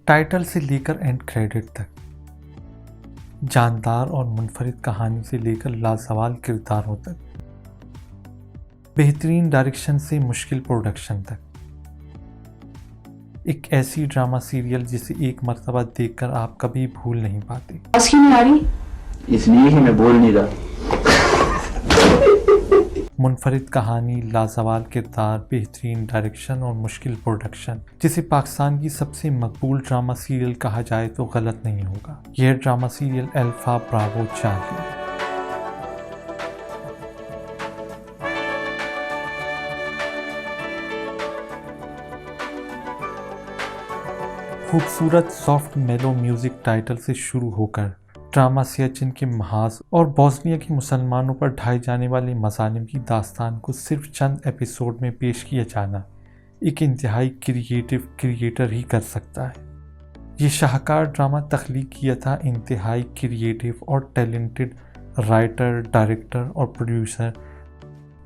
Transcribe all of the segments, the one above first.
Title से लेकर and credit तक, जानदार और मुनफरिद कहानी से लेकर लाजवाब किरदारों तक, बेहतरीन डायरेक्शन से मुश्किल प्रोडक्शन तक, एक ऐसी ड्रामा सीरियल जिसे एक मर्तबा देखकर आप कभी भूल नहीं पाते। नहीं आ रही, इसलिए ही मैं बोल नहीं रहा। मुनफरिद कहानी, लाजवाब किरदार, बेहतरीन डायरेक्शन और मुश्किल प्रोडक्शन, जिसे पाकिस्तान की सबसे मकबूल ड्रामा सीरियल कहा जाए तो गलत नहीं होगा। यह drama serial alpha bravo Charlie. खूबसूरत सॉफ्ट मेलो म्यूजिक टाइटल से शुरू होकर ड्रामा सियाचिन के महाज और बोस्निया के मुसलमानों पर ढाए जाने वाले मज़ालिम की दास्तान को सिर्फ चंद एपिसोड में पेश किया जाना एक इंतहाई क्रिएटिव क्रिएटर ही कर सकता है। ये शाहकार ड्रामा तख्लीक किया था इंतहाई क्रिएटिव और टैलेंटेड राइटर, डायरेक्टर और producer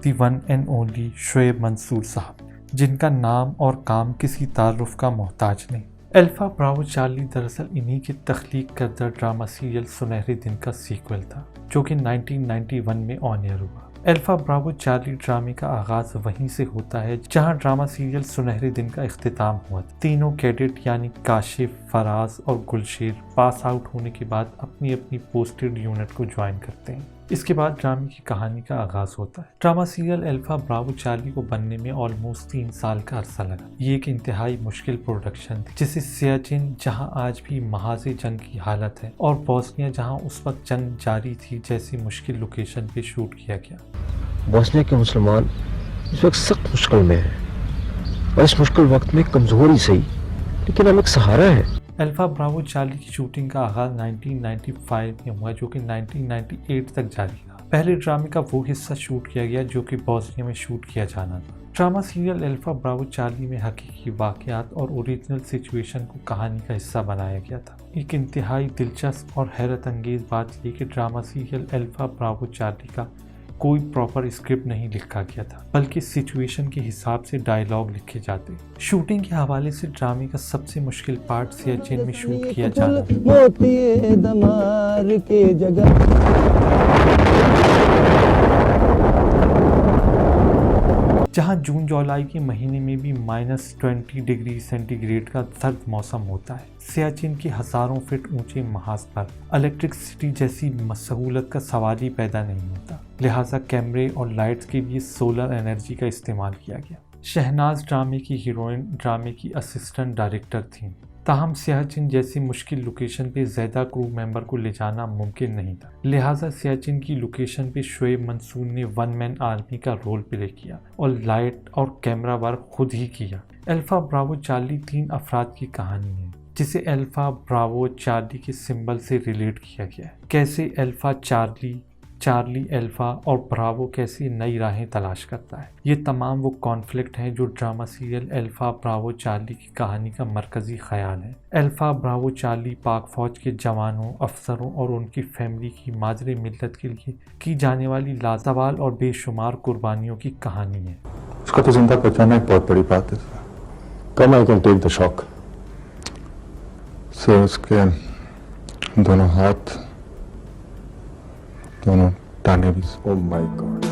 the one and only Shoaib Mansoor साहब, जिनका नाम और काम किसी तारुफ का मोहताज नहीं। अल्फा ब्रावो चार्ली दरअसल इन्हीं के तख्लीक करदा ड्रामा सीरियल सुनहरे दिन का सीक्वल था, जो कि 1991 में ऑन एयर हुआ। अल्फा ब्रावो चार्ली ड्रामे का आगाज वहीं से होता है जहां ड्रामा सीरियल सुनहरे दिन का इख्तिताम हुआ। तीनों कैडेट यानी काशिफ, फराज और गुलशेर पास आउट होने के बाद अपनी अपनी पोस्टेड यूनिट को ज्वाइन करते हैं। इसके बाद ड्रामे की कहानी का आगाज होता है। Drama serial alpha bravo Charlie को बनने में ऑलमोस्ट 3 साल का अरसा लगा। ये एक इंतहाई मुश्किल प्रोडक्शन थी, जिसे सियाचिन, जहां आज भी महाज़े जंग की हालत है, और बोस्निया, जहां उस वक्त जंग जारी थी, जैसी मुश्किल लोकेशन पे शूट किया गया। बोस्निया के मुसलमान इस वक्त सख्त मुश्किल में है, और इस मुश्किल वक्त में कमजोरी सही लेकिन हम एक सहारा है। अल्फा ब्रावो चार्ली की शूटिंग का आगाज 1995 में हुआ, जो कि 1998 तक जारी रहा। पहले ड्रामे का वो हिस्सा शूट किया गया जो कि बोस्निया में शूट किया जाना था। Drama serial alpha bravo Charlie में हकीकी वाक़यात और ओरिजिनल सिचुएशन को कहानी का हिस्सा बनाया गया था। एक इंतहाई दिलचस्प और हैरत अंगेज बात यह कि drama serial alpha bravo Charlie का कोई प्रॉपर स्क्रिप्ट नहीं लिखा गया था, बल्कि सिचुएशन के हिसाब से डायलॉग लिखे जाते। शूटिंग के हवाले से ड्रामे का सबसे मुश्किल पार्ट सियाचिन में शूट किया जाना जहां जून जुलाई के महीने में भी -20 डिग्री सेंटीग्रेड का सर्द मौसम होता है। सियाचिन के हजारों फीट ऊंचे महाज पर इलेक्ट्रिसिटी जैसी सहूलत का सवाल ही पैदा नहीं होता, लिहाजा कैमरे और लाइट्स के लिए सोलर एनर्जी का इस्तेमाल किया गया। शहनाज ड्रामे की हीरोइन ड्रामे की असिस्टेंट डायरेक्टर थीं, ताहम सियाचिन जैसी मुश्किल लोकेशन पे ज़्यादा क्रू मेंबर को ले जाना मुमकिन नहीं था, लिहाजा सियाचिन की लोकेशन पे शोएब मंसूर ने 1 मैन आर्मी का रोल प्ले किया और लाइट और कैमरा वर्क खुद ही किया। अल्फा ब्रावो चार्ली 3 अफराद की कहानी है, जिसे अल्फा ब्रावो चार्ली के सिंबल से रिलेट किया गया है। कैसे अल्फा चार्ली, चार्ली अल्फा और ब्रावो कैसी नई राहें तलाश करता है। ये तमाम वो कॉन्फ्लिक्ट हैं जो drama serial alpha bravo Charlie की कहानी का मरकजी ख्याल है। अल्फा ब्रावो चार्ली पाक फौज के जवानों, अफसरों और उनकी फैमिली की माजरे मिल्लत के लिए की जाने वाली लाजवाब और बेशुमार कुर्बानियों की कहानी है। उसको तो जिंदा पहुंचाना एक बहुत बड़ी बात है। Come I can take the shock. So उसके दोनों हाथ, दोनों टाने भी। Oh my god.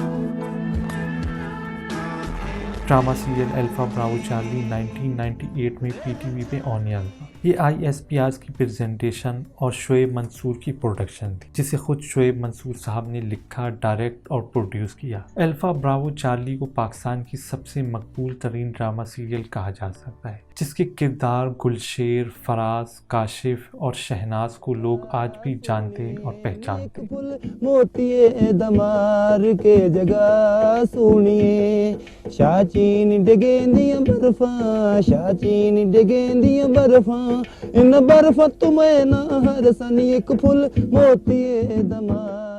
Drama serial alpha bravo charlie 1998 में पीटीवी पे ऑन एयर हुआ। ये ISPR की प्रेजेंटेशन और शोएब मंसूर की प्रोडक्शन थी, जिसे खुद शोएब मंसूर साहब ने लिखा, डायरेक्ट और प्रोड्यूस किया। अल्फा ब्रावो चार्ली को पाकिस्तान की सबसे मकबूल तरीन ड्रामा सीरियल कहा जा सकता है, जिसके किरदार गुलशेर, फराज, काशिफ और शहनाज को लोग आज भी जानते और पहचानते। मोतिये दमार के जगह सुनिए, शाचीन डगेंदियां बर्फा, शाचीन डगेंदियां बर्फा, इन बर्फ तुम्हें ना हर सन एक फुल मोतिये दमार।